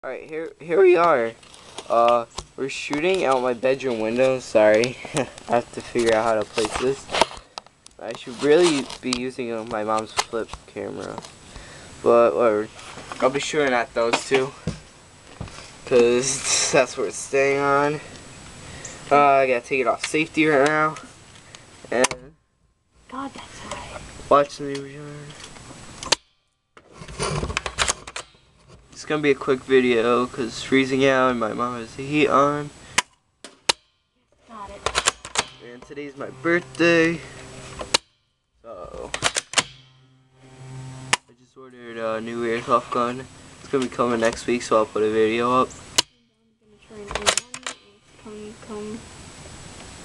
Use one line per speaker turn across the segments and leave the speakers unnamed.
Alright, here we are. We're shooting out my bedroom window. Sorry. I have to figure out how to place this. I should really be using my mom's flip camera. But whatever. I'll be shooting at those two. Because that's where it's staying on. I gotta take it off safety right now. And
God, that's high.
Watch the neighbor's. It's gonna be a quick video because it's freezing out and my mom has the heat on.
Got it.
And today's my birthday. So I just ordered a new Airsoft gun. It's gonna be coming next week, so I'll put a video up.
I'm gonna try and come.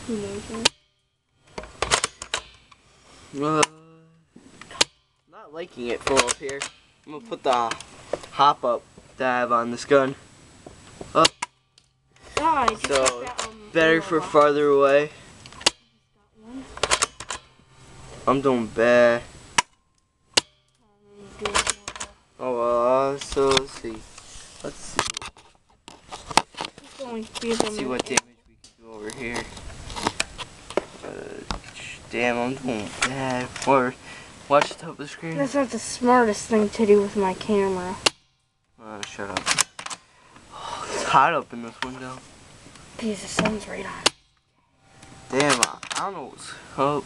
Who knows?
Not liking it full up here. I'm gonna put the hop up that I have on this gun up. So better for farther away. I'm doing bad. Oh well, so let's see. Let's see what damage we can do over here. Damn, I'm doing bad. Or watch the top of the screen.
That's not the smartest thing to do with my camera.
Shut up. Oh, it's hot up in this window.
Because the sun's right on.
Damn, I don't know what's up.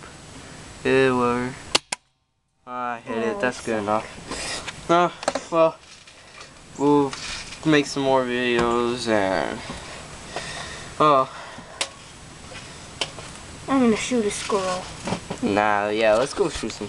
Yeah, whatever. I hit it. That's good enough. Well, we'll make some more videos and
I'm gonna shoot a squirrel.
Nah, yeah, let's go shoot some